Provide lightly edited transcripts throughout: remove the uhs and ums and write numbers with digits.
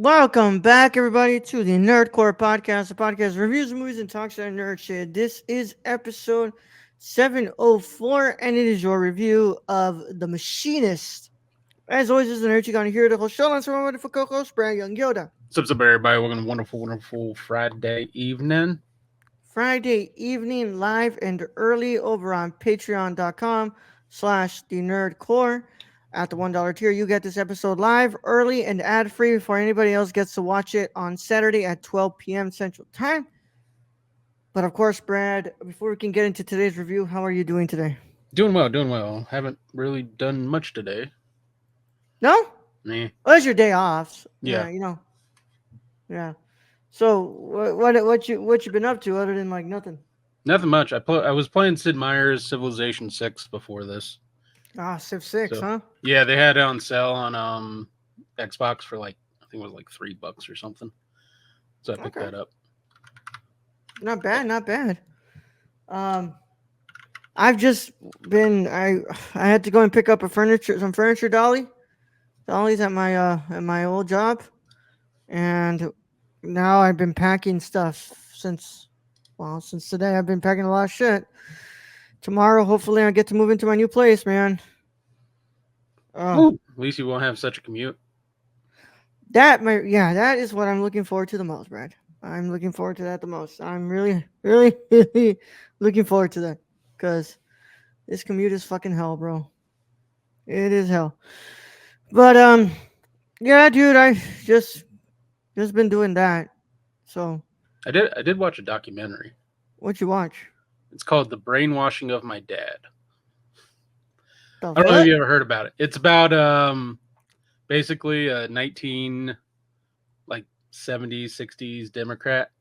Welcome back, everybody, to the Nerdcore Podcast, the podcast reviews movies and talks about nerd shit. This is episode 704, and it is your review of The Machinist. As always, this is the nerd you gonna hear the whole show on some wonderful co-host, Brad Young Yoda. What's up, everybody? Welcome to wonderful Friday evening. Friday evening, live and early over on patreon.com/the nerdcore. At the $1 tier, you get this episode live, early, and ad-free before anybody else gets to watch it on Saturday at 12 p.m. Central Time. But of course, Brad, before we can get into today's review, how are you doing today? Doing well. Haven't really done much today. No? Nah. Well, it's your day off. Yeah. Yeah. So what you been up to other than like nothing? Nothing much. I was playing Sid Meier's Civilization 6 before this. Civ 6, huh? Yeah, they had it on sale on Xbox for I think it was like $3 or something. So I picked that up. Not bad. I've just been I had to go and pick up some furniture dollies at my old job, and now I've been packing stuff since today. I've been packing a lot of shit. Tomorrow, hopefully, I'll get to move into my new place, man. At least you won't have such a commute. That is what I'm looking forward to the most, Brad. I'm looking forward to that the most. I'm really, really, really looking forward to that because this commute is fucking hell, bro. It is hell. But yeah, dude, I just been doing that. So I did watch a documentary. What'd you watch? It's called The Brainwashing of My Dad. I don't know if you ever heard about it. It's about basically a 1970s, 60s Democrat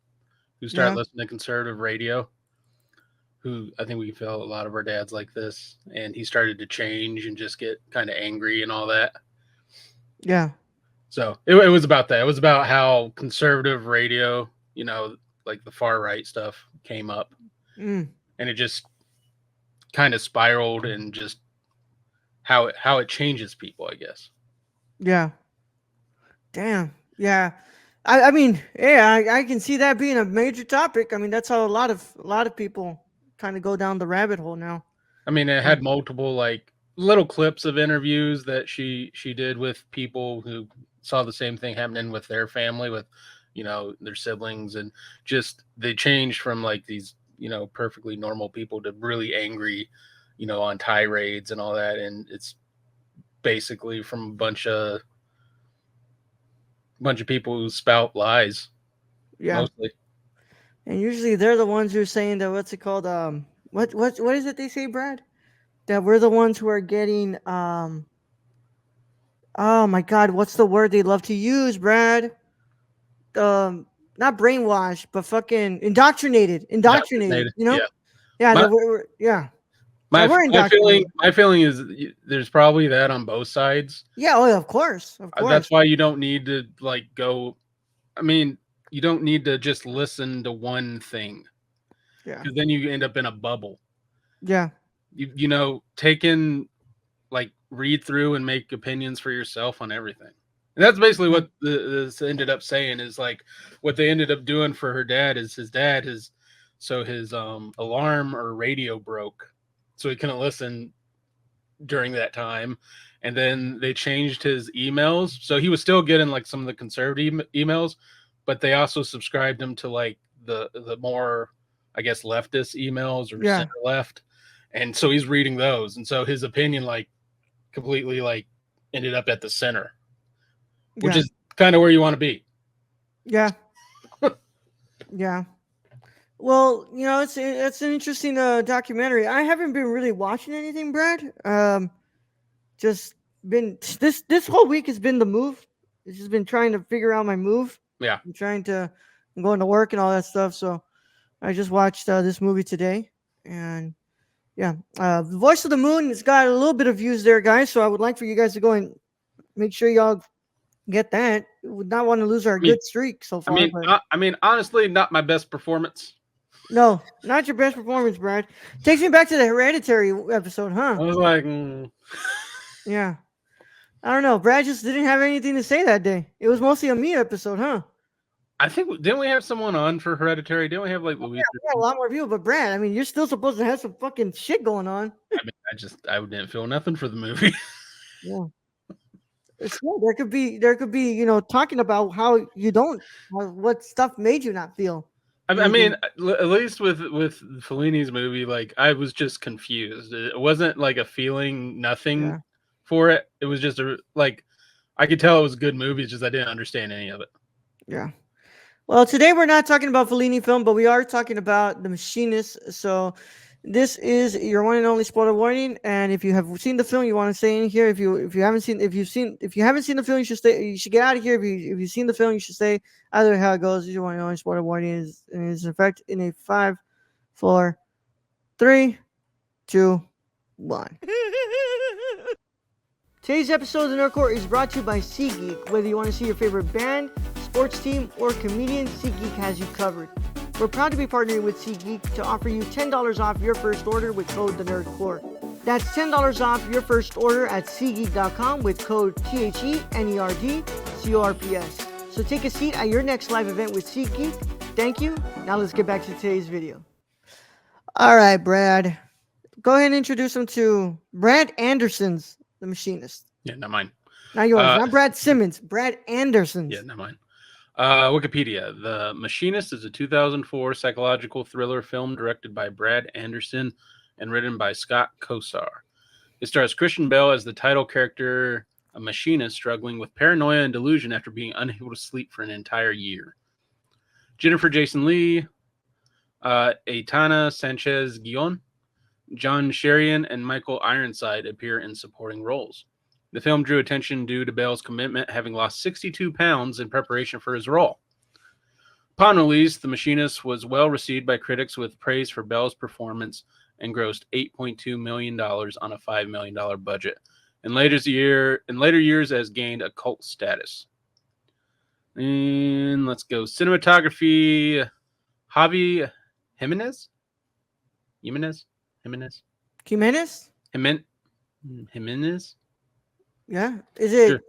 who started listening to conservative radio. Who I think we feel a lot of our dads like this, and he started to change and just get kind of angry and all that. Yeah. So it was about that. It was about how conservative radio, like the far right stuff, came up. And it just kind of spiraled, and just how it changes people, I guess. Yeah. Damn. Yeah. I mean, yeah, I can see that being a major topic. I mean, that's how a lot of people kind of go down the rabbit hole now. I mean, it had multiple little clips of interviews that she did with people who saw the same thing happening with their family, with their siblings, and just they changed from these perfectly normal people to really angry, on tirades and all that. And it's basically from a bunch of people who spout lies. Yeah. Mostly. And usually they're the ones who are saying that, what's it called? What is it they say, Brad? That we're the ones who are getting oh my God, what's the word they love to use, Brad? Not brainwashed, but fucking indoctrinated. Yeah. My feeling is there's probably that on both sides. Yeah, of course. That's why you don't need to go. I mean, you don't need to just listen to one thing. Yeah. Because then you end up in a bubble. Yeah. Take in, read through and make opinions for yourself on everything. And that's basically what this ended up saying, is what they ended up doing for her dad is his alarm or radio broke. So he couldn't listen during that time. And then they changed his emails. So he was still getting some of the conservative emails, but they also subscribed him to the more, I guess, leftist emails or center left. And so he's reading those. And so his opinion completely ended up at the center, which is kind of where you want to be. Yeah. Yeah. Well, it's an interesting documentary. I haven't been really watching anything, Brad. Just been this whole week has been the move. It's just been trying to figure out my move. Yeah. I'm going to work and all that stuff. So I just watched this movie today, and The Voice of the Moon has got a little bit of views there, guys. So I would like for you guys to go and make sure y'all get that. We would not want to lose our good streak so far. I mean, honestly, not my best performance. No, not your best performance, Brad. Takes me back to the Hereditary episode, huh? I was like, Yeah. I don't know. Brad just didn't have anything to say that day. It was mostly a me episode, huh? I think didn't we have someone on for Hereditary? Didn't we have like Luis? We had a lot more people, but Brad, I mean, you're still supposed to have some fucking shit going on. I mean, I didn't feel nothing for the movie. Yeah. It's yeah, there could be, talking about how you don't what stuff made you not feel I mean, anything. at least with Fellini's movie, like I was just confused. It wasn't like a feeling nothing Yeah. for it. It was just a like I could tell it was a good movie. It's just I didn't understand any of it. Yeah. Well, today we're not talking about Fellini film, but we are talking about The Machinist. So this is your one and only spoiler warning. And if you have seen the film, you want to stay in here. If you haven't seen the film, you should stay. You should get out of here. If you've seen the film, you should stay. Either way, how it goes, your one and only spoiler warning is in effect in a 5, 4, 3, 2, 1. Today's episode of the Nerd Court is brought to you by SeatGeek. Whether you want to see your favorite band, sports team, or comedian, SeatGeek has you covered. We're proud to be partnering with SeatGeek to offer you $10 off your first order with code TheNerdCourt. That's $10 off your first order at SeatGeek.com with code THENERDCORPS. So take a seat at your next live event with SeatGeek. Thank you. Now let's get back to today's video. All right, Brad. Go ahead and introduce him to Brad Anderson's The Machinist. Yeah, not mine. Not yours, not Brad Simmons, Brad Anderson's. Yeah, not mine. Wikipedia. The Machinist is a 2004 psychological thriller film directed by Brad Anderson and written by Scott Kosar. It stars Christian Bale as the title character, a machinist struggling with paranoia and delusion after being unable to sleep for an entire year. Jennifer Jason Leigh, Aitana Sanchez Guion, John Sherian, and Michael Ironside appear in supporting roles. The film drew attention due to Bale's commitment, having lost 62 pounds in preparation for his role. Upon release, The Machinist was well received by critics with praise for Bale's performance and grossed $8.2 million on a $5 million budget. In later years, has gained a cult status. And let's go. Cinematography, Javi Jimenez? Jimenez? Jimenez? Yeah. Is it? Sure.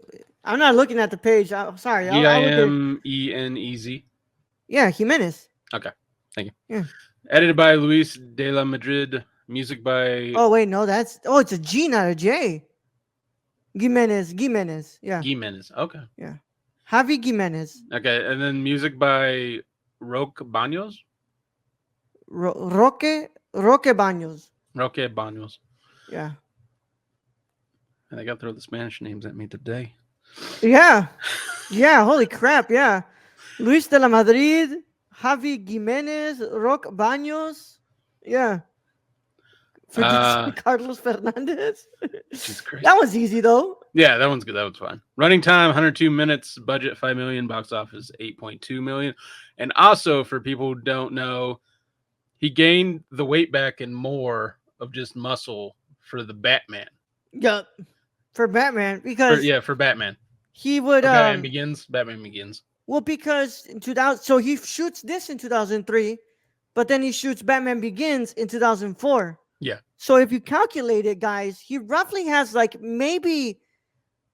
I'm not looking at the page. I'm sorry. Jimenez. Yeah, Jimenez. Okay. Thank you. Yeah. Edited by Luis de la Madrid. Music by Oh wait, no, it's a G, not a J. Jimenez. Yeah. Jimenez. Okay. Yeah. Javi Jimenez. Okay, and then music by Roque Baños. Roque Baños. Roque Baños. Yeah. And I got to throw the Spanish names at me today. Yeah. Yeah. Holy crap. Yeah. Luis de la Madrid, Javi Jimenez, Roque Baños. Yeah. Carlos Fernandez. Jesus Christ. That was easy though. Yeah, that one's good. That one's fine. Running time 102 minutes, budget 5 million, box office 8.2 million. And also, for people who don't know, he gained the weight back and more of just muscle for the Batman. Yep. For Batman, because for Batman. He would Batman Begins. Well, because in 2000, so he shoots this in 2003, but then he shoots Batman Begins in 2004. Yeah. So if you calculate it, guys, he roughly has like maybe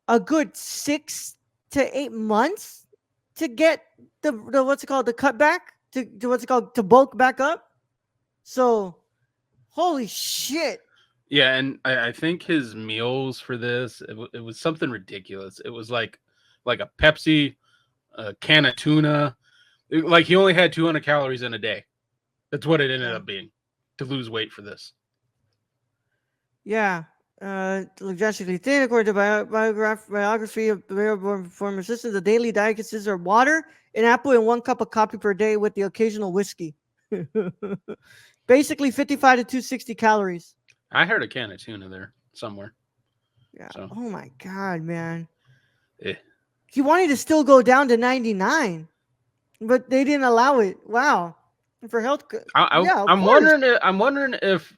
a good 6 to 8 months to get the what's it called, the cutback to what's it called, to bulk back up. So, holy shit. Yeah, and I think his meals for this, it was something ridiculous. It was like a Pepsi, a can of tuna. Like he only had 200 calories in a day. That's what it ended up being to lose weight for this. Yeah. Look drastically thin, according to biography of the former assistant. The daily diet consists of water, an apple, and 1 cup of coffee per day with the occasional whiskey. Basically 55 to 260 calories. I heard a can of tuna there somewhere. Yeah. So. Oh my God, man. Eh. He wanted to still go down to 99, but they didn't allow it. Wow. For health. I'm wondering if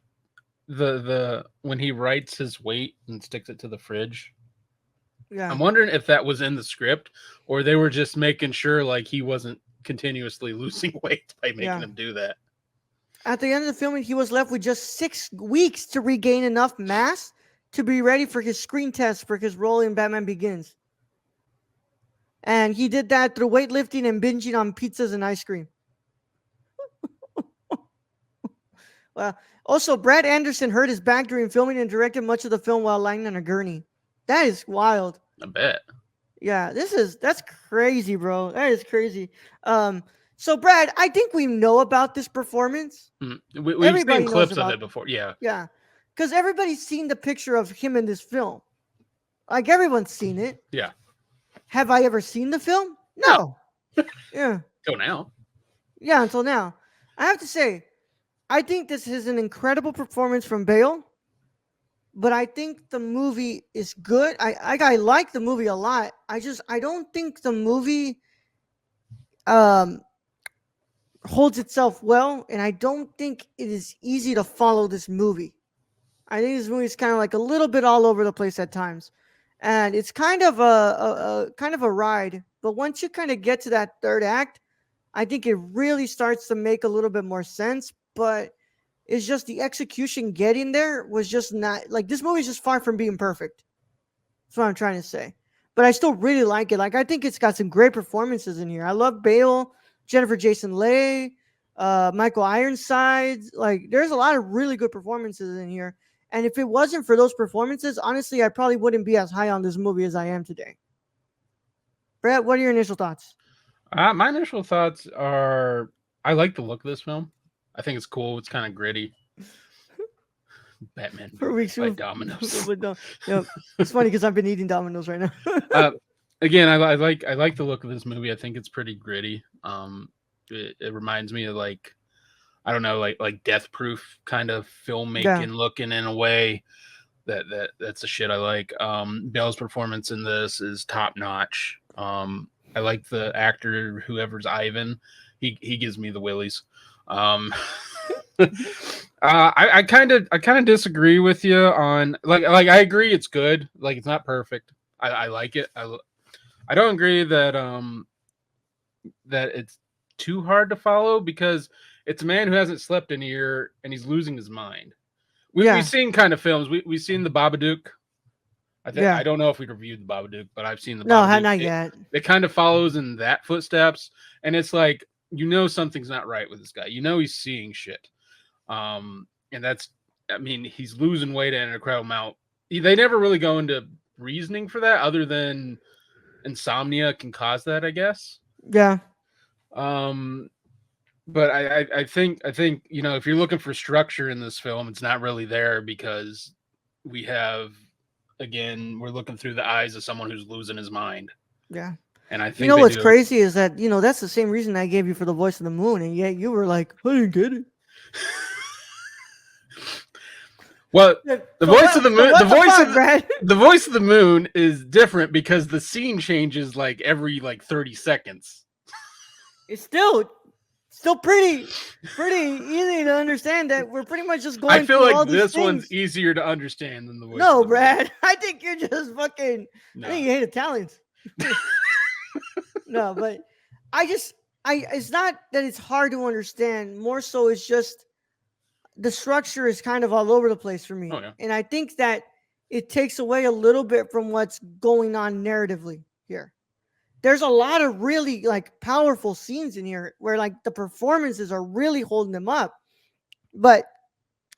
the when he writes his weight and sticks it to the fridge. Yeah. I'm wondering if that was in the script or they were just making sure like he wasn't continuously losing weight by making him do that. At the end of the filming, he was left with just 6 weeks to regain enough mass to be ready for his screen test for his role in Batman Begins. And he did that through weightlifting and binging on pizzas and ice cream. Well, also, Brad Anderson hurt his back during filming and directed much of the film while lying on a gurney. That is wild. I bet. Yeah, that's crazy, bro. That is crazy. Um, so Brad, I think we know about this performance. We've Everybody seen knows clips of about it before. Yeah. Yeah, because everybody's seen the picture of him in this film. Like everyone's seen it. Yeah. Have I ever seen the film? No. No. Yeah. Go now. Yeah, until now. I have to say, I think this is an incredible performance from Bale, but I think the movie is good. I like the movie a lot. I don't think the movie um holds itself well, and I don't think it is easy to follow this movie. I think this movie is kind of like a little bit all over the place at times, and it's kind of a kind of a ride. But once you kind of get to that third act, I think it really starts to make a little bit more sense. But it's just the execution getting there was just not like this movie is just far from being perfect. That's what I'm trying to say. But I still really like it. Like I think it's got some great performances in here. I love Bale, Jennifer Jason Leigh, Michael Ironside. Like there's a lot of really good performances in here. And if it wasn't for those performances, honestly, I probably wouldn't be as high on this movie as I am today. Brett, what are your initial thoughts? My initial thoughts are I like the look of this film. I think it's cool. It's kind of gritty. Batman For weeks by with Domino's. Yep. It's funny because I've been eating Domino's right now. Again, I like the look of this movie. I think it's pretty gritty. It reminds me of like I don't know, like Death Proof kind of filmmaking Yeah. looking in a way that's the shit I like. Bale's performance in this is top notch. I like the actor, whoever's Ivan. He gives me the willies. I kind of disagree with you on like I agree it's good. Like it's not perfect. I like it. I don't agree that that it's too hard to follow because it's a man who hasn't slept in a year and he's losing his mind. Yeah. We've seen kind of films. We've seen the Babadook. Yeah. I don't know if we reviewed the Babadook, but I've seen the No, Babadook. not yet. It kind of follows in that footsteps, and it's like you know something's not right with this guy. You know he's seeing shit, and that's I mean he's losing weight at an incredible amount. They never really go into reasoning for that, other than insomnia can cause that, I guess. Yeah. But I think you know if you're looking for structure in this film, it's not really there because we have again we're looking through the eyes of someone who's losing his mind. Yeah. And I think You know what's crazy is that, that's the same reason I gave you for the voice of the moon, and yet you were like, I didn't get it. Well, the voice of the moon, Brad? the voice of the moon is different because the scene changes like every 30 seconds. It's still pretty easy to understand that we're pretty much just going. I feel through all like these this things. one's easier to understand than the voice. No, of the Brad. moon. I think you're just fucking. No. I think you hate Italians. No, but it's not that it's hard to understand. More so, it's just the structure is kind of all over the place for me. Oh, yeah. And I think that it takes away a little bit from what's going on narratively here. There's a lot of really powerful scenes in here where the performances are really holding them up. But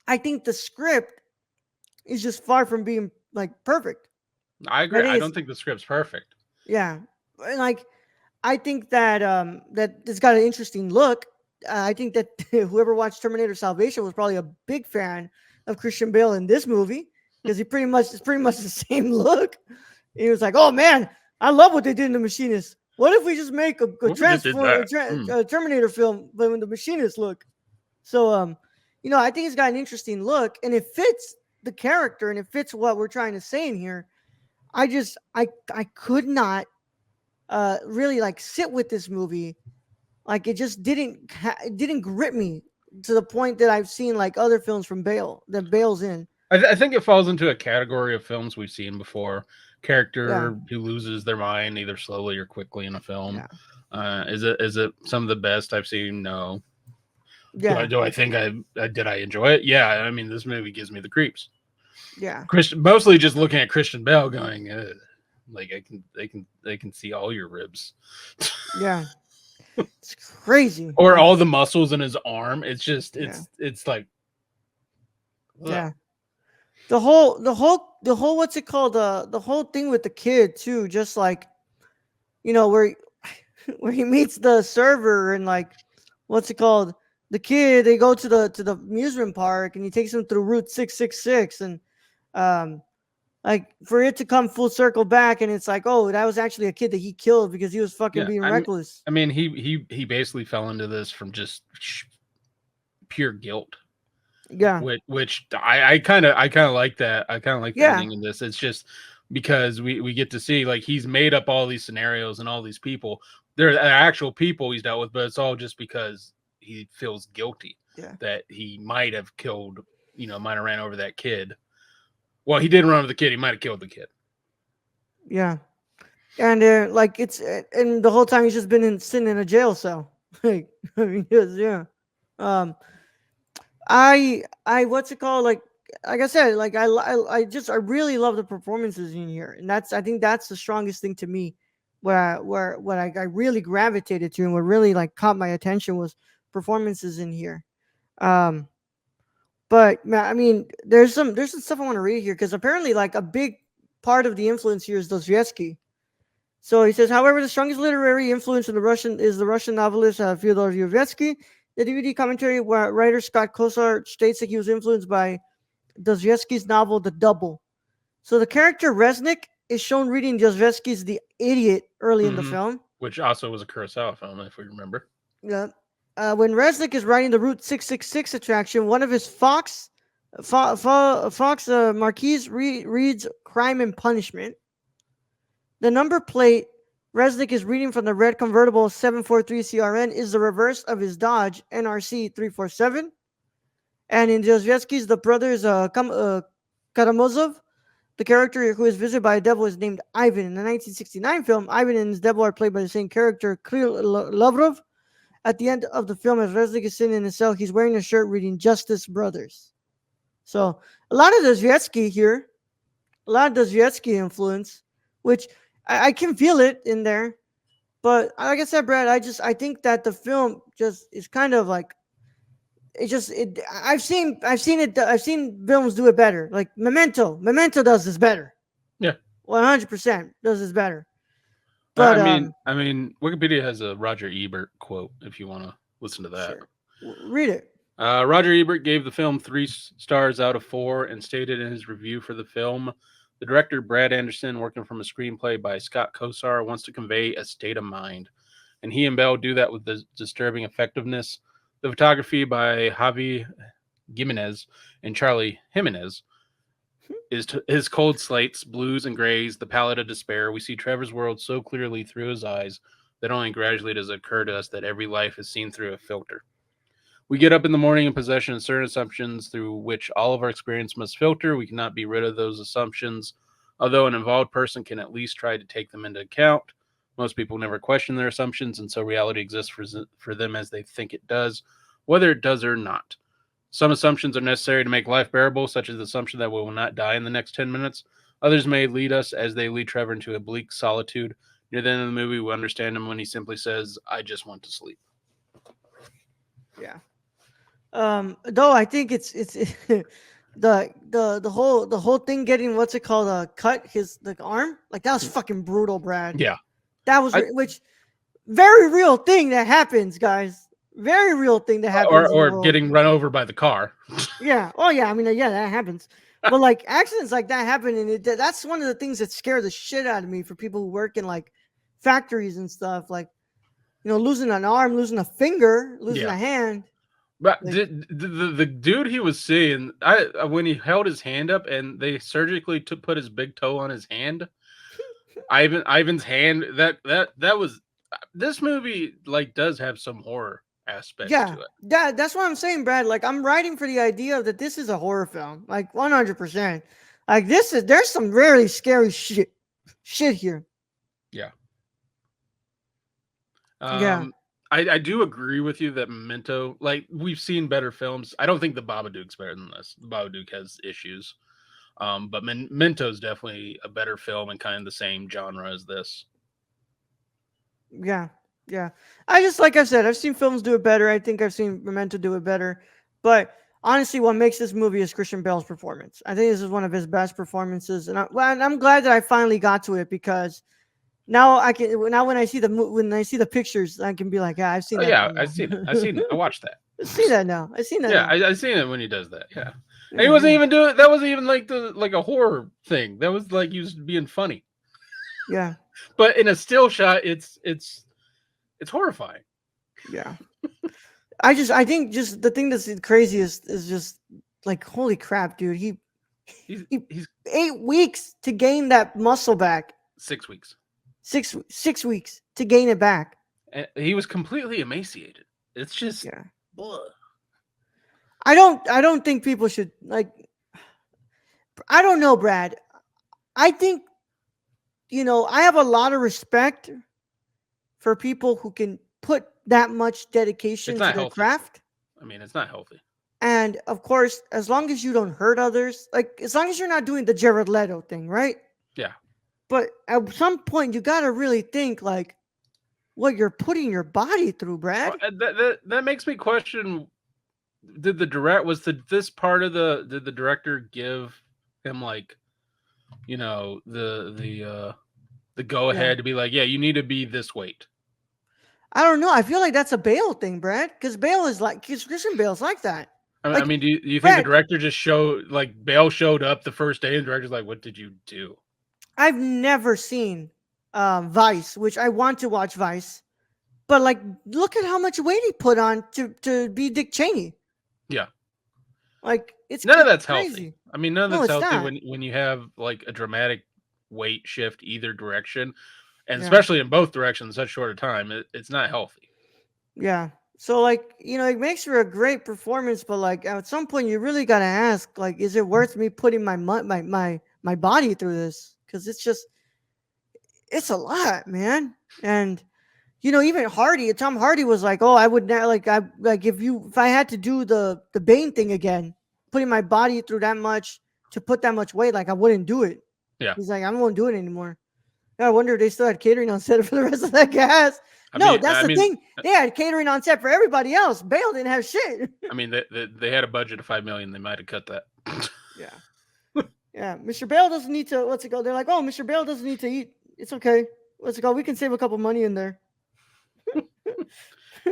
I think the script is just far from being perfect. I agree. I don't think the script's perfect. Yeah. And, I think that that it's got an interesting look. I think that whoever watched Terminator Salvation was probably a big fan of Christian Bale in this movie because it's pretty much the same look. He was like, "Oh man, I love what they did in The Machinist. What if we just make a Terminator film but with the Machinist look?" So I think it's got an interesting look and it fits the character and it fits what we're trying to say in here. I could not really sit with this movie. It just didn't grip me to the point that I've seen other films from Bale that Bale's in. I think it falls into a category of films we've seen before. Character who loses their mind either slowly or quickly in a film. Yeah. Is it some of the best I've seen? No. Yeah. Do I think I enjoy it? Yeah. I mean, this movie gives me the creeps. Yeah. Christian, mostly just looking at Christian Bale, going, ugh. Like they can see all your ribs, Yeah. It's crazy. or Like, all the muscles in his arm. It's just yeah. it's like, ugh. Yeah. The whole what's it called? The whole thing with the kid too, just like, where where he meets the server and like, what's it called? The kid, they go to the amusement park and he takes him through Route 666 and um like for it to come full circle back and it's like, oh, that was actually a kid that he killed because he was fucking Yeah. being reckless. I mean, he basically fell into this from just pure guilt. Yeah. Which I kind of like that. I kind of like the Yeah. ending in this. It's just because we get to see like he's made up all these scenarios and all these people. They're actual people he's dealt with, but it's all just because he feels guilty Yeah. that he might have killed, might have ran over that kid. Well, he didn't run over the kid. He might have killed the kid. Yeah. And like it's and the whole time he's just been sitting in a jail cell. Like, I mean, yes, yeah. Um, I what's it called? Like I said, like I really love the performances in here, and I think that's the strongest thing to me. Where what I really gravitated to and what really like caught my attention was performances in here. Um, but man, I mean, there's some stuff I want to read here because apparently like a big part of the influence here is Dostoevsky. So he says, however, the strongest literary influence in the Russian is the Russian novelist Fyodor Dostoevsky. The DVD commentary writer Scott Kosar states that he was influenced by Dostoevsky's novel The Double. So the character Resnick is shown reading Dostoevsky's The Idiot early in the Hmm. film. Which also was a Kurosawa film, if we remember. Yeah. When Resnick is riding the Route 666 attraction, one of his Fox Marquis reads Crime and Punishment. The number plate Resnick is reading from the red convertible 743 CRN is the reverse of his Dodge NRC 347. And in Dostoevsky's The Brothers Karamazov, the character who is visited by a devil is named Ivan. In the 1969 film, Ivan and his devil are played by the same character, Kirill Lavrov. At the end of the film, as Resnick is sitting in his cell, he's wearing a shirt reading Justice Brothers. So a lot of Dostoevsky here, a lot of Dostoevsky influence, which I can feel it in there. But like I said, Brad, I think that the film just is kind of like it just it. I've seen films do it better. Like Memento does this better. Yeah. 100% does this better. I But mean, Wikipedia has a Roger Ebert quote if you want to listen to that. sure, read it. Roger Ebert gave the film 3 stars out of 4 and stated in his review for the film, the director Brad Anderson, working from a screenplay by Scott Kosar, wants to convey a state of mind, and he and Bell do that with disturbing effectiveness. The photography by Javi Gimenez and Charlie Jimenez is his cold slates, blues and grays, the palette of despair. We see Trevor's world so clearly through his eyes that only gradually does it occur to us that every life is seen through a filter. We get up in the morning in possession of certain assumptions through which all of our experience must filter. We cannot be rid of those assumptions, although an involved person can at least try to take them into account. Most people never question their assumptions, and so reality exists for them as they think it does, whether it does or not. Some assumptions are necessary to make life bearable, such as the assumption that we will not die in the next 10 minutes. Others may lead us, as they lead Trevor, into a bleak solitude. Near the end of the movie, we understand him when he simply says, I just want to sleep. Yeah. Though I think it's the whole thing getting what's it called cut his like arm like that was fucking brutal, Brad. Yeah. That was I, which very real thing that happens, guys. Very real thing that happens in the or world. getting run over by the car. Yeah. Oh yeah. I mean, yeah, that happens. But like accidents like that happen, and that's one of the things that scare the shit out of me for people who work in like factories and stuff. Like, losing an arm, losing a finger, losing Yeah. a hand. But Like, the dude he was seeing, when he held his hand up and they surgically put his big toe on his hand, Ivan's hand, that was, this movie like does have some horror aspects yeah, to it. that's what I'm saying, Brad. Like, I'm writing for the idea that this is a horror film, like 100%. Like, there's some really scary shit here. Yeah. Yeah, I do agree with you that Memento, like we've seen better films. I don't think the Babadook's better than this. The Babadook has issues. But Memento's definitely a better film and kind of the same genre as this. Yeah, yeah. I just like I said, I've seen films do it better. I think I've seen Memento do it better. But honestly, what makes this movie is Christian Bale's performance. I think this is one of his best performances, and I'm glad that I finally got to it because now I can. Now when I see when I see the pictures, I can be like, yeah, I've seen Oh that yeah, film I've now. seen it. I've seen it. I watched that. I've seen that now. I've seen that Yeah, now. I seen it when he does that. Yeah, and he Yeah, wasn't yeah, even doing. That wasn't even like a horror thing. That was like he was being funny. yeah, But in a still shot, it's horrifying. yeah. I think just the thing that's the craziest is just like, holy crap, dude. He He's 8 weeks to gain that muscle back. 6 weeks, 6 weeks to gain it back. and he was completely emaciated. It's just, Yeah. ugh. I don't think people should like. I don't know, Brad. I think I have a lot of respect for people who can put that much It's dedication to not their healthy. craft. I mean, it's not healthy. And of course, as long as you don't hurt others, like as long as you're not doing the Jared Leto thing, right? Yeah. But at some point, you got to really think like what you're putting your body through, Well, Brad. that makes me question: did the director give him like the go Yeah. ahead to be like, yeah, you need to be this weight? I don't know. I feel like that's a Bale thing, Brad, because Christian Bale's like that. I Like mean, do you think the Brad, director just showed like Bale showed up the first day and the director's like, what did you do? I've never seen Vice, which I want to watch Vice, but like, look at how much weight he put on to be Dick Cheney. Yeah. Like, it's None of it's that's healthy. crazy. I mean, none of No, that's it's healthy not. when you have like a dramatic weight shift either direction, and Yeah, especially in both directions in such short a time. It's not healthy. yeah. So like, it makes for a great performance, but like at some point, you really gotta ask, like, is it worth me putting my body through this? Because it's a lot, man. And even Tom Hardy was like, "Oh, I would not like if I had to do the Bane thing again, putting my body through that much to put that much weight, like I wouldn't do it." Yeah. He's like, "I won't do it anymore." Yeah, I wonder if they still had catering on set for the rest of that cast. I No, mean, that's I the mean, thing. They had catering on set for everybody else. Bale didn't have shit. I mean, they had a budget of $5 million. They might have cut that. Yeah, yeah. Mr. Bale doesn't need to. What's it called? They're like, "Oh, Mr. Bale doesn't need to eat. It's okay. What's it called? We can save a couple money in there."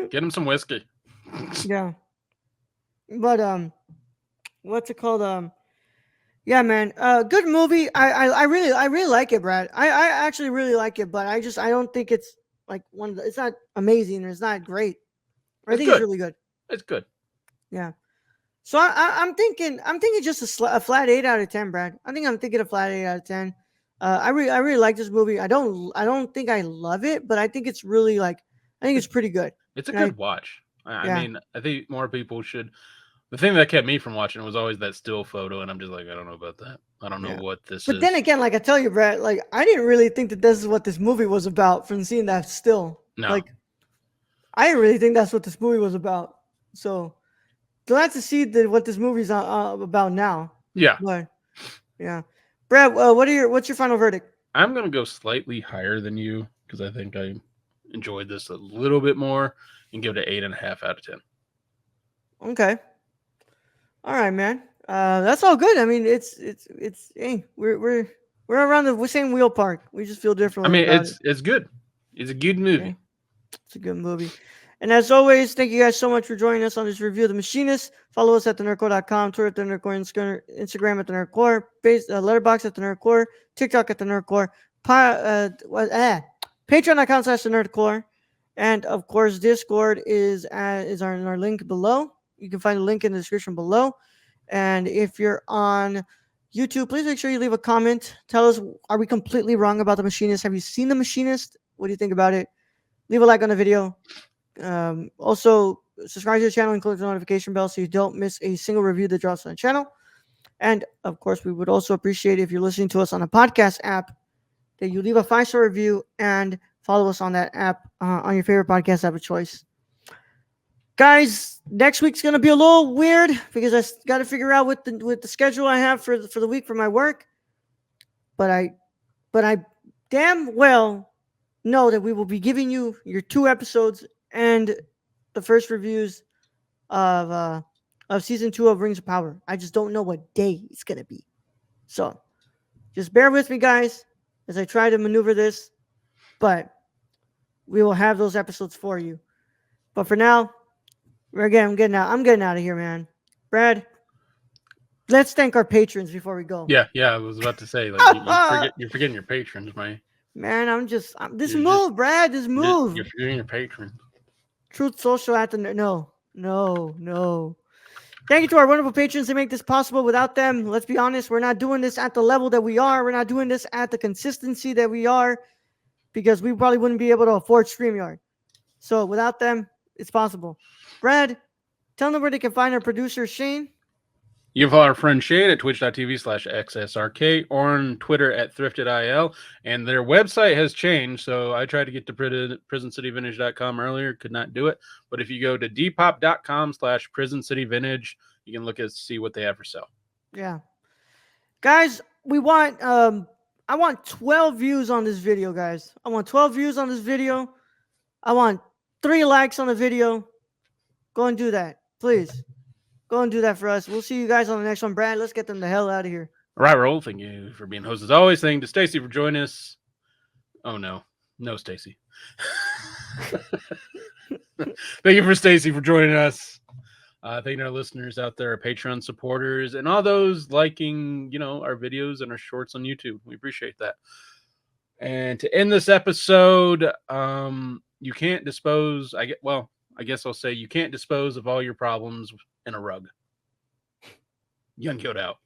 Get him some whiskey. Yeah, but what's it called? Yeah, man. Good movie. I really like it, Brad. I actually really like it, but I don't think it's like it's not amazing or it's not great. I It's think it's good. really good. It's good. Yeah. So I'm thinking just a flat 8 out of 10, Brad. I'm thinking a flat 8 out of 10. I really like this movie. I don't think I love it, but I think it's really like I think it's pretty good. It's a And good watch. I yeah, mean, I think more people should. The thing that kept me from watching was always that still photo, and I'm just like, I don't know about that. I don't know yeah. what this But then is. again, like I tell you, Brad, like I didn't really think that this is what this movie was about from seeing that still. No. Like I didn't really think that's what this movie was about. So glad to see what this movie's about now. Yeah. But yeah, Brad, what's your final verdict? I'm gonna go slightly higher than you because I think I enjoyed this a little bit more and give it an 8.5 out of 10. Okay, all right, man. That's all good. I mean, it's hey, we're around the same wheel park. We just feel I differently mean, about it. it's good. It's a good Okay, movie. it's a good movie. And as always, thank you guys so much for joining us on this review of The Machinist. Follow us at thenerdcore.com, Twitter at the Nerdcore, Instagram at the Nerdcore, Letterboxd at the Nerdcore, TikTok at the Nerdcore, Patreon.com/the Nerdcore, and of course, Discord is in our link below. You can find the link in the description below. And if you're on YouTube, please make sure you leave a comment. Tell us, are we completely wrong about The Machinist? Have you seen The Machinist? What do you think about it? Leave a like on the video. Also, subscribe to the channel and click the notification bell so you don't miss a single review that drops on the channel. And of course, we would also appreciate if you're listening to us on a podcast app that you leave a 5-star review and follow us on that app on your favorite podcast app of choice. Guys, next week's gonna be a little weird because I got to figure out with the schedule I have for the week for my work. But I damn well know that we will be giving you your 2 episodes and the first reviews of season 2 of Rings of Power. I just don't know what day it's gonna be. So just bear with me, guys, as I try to maneuver this. But we will have those episodes for you. But for now, I'm getting out of here, man. Brad, let's thank our patrons before we go. Yeah, I was about to say, like, you're forgetting your patrons, man. Man, this You're move, Brad. This move. You're forgetting your patrons. Truth Social at the no. Thank you to our wonderful patrons that make this possible. Without them, let's be honest, we're not doing this at the level that we are. We're not doing this at the consistency that we are because we probably wouldn't be able to afford StreamYard. So without them, it's possible. Brad, tell them where they can find our producer, Shane. You can follow our friend Shane at twitch.tv/XSRK or on Twitter at thriftedil. And their website has changed. So I tried to get to prisoncityvintage.com earlier, could not do it. But if you go to dpop.com/prisoncityvintage, you can look at see what they have for sale. Yeah. Guys, we want I want 12 views on this video, guys. I want 12 views on this video. I want 3 likes on the video. Go and do that, please. Go and do that for us. We'll see you guys on the next one. Brad, let's get them the hell out of here. All right, Roll. Thank you for being host as always. Thank you to Stacy for joining us. Oh, no, Stacy. Thank you for Stacy for joining us. Thank you to our listeners out there, our Patreon supporters, and all those liking, our videos and our shorts on YouTube. We appreciate that. And to end this episode, you can't dispose. I guess I'll say you can't dispose of all your problems in a rug. Young Killed out.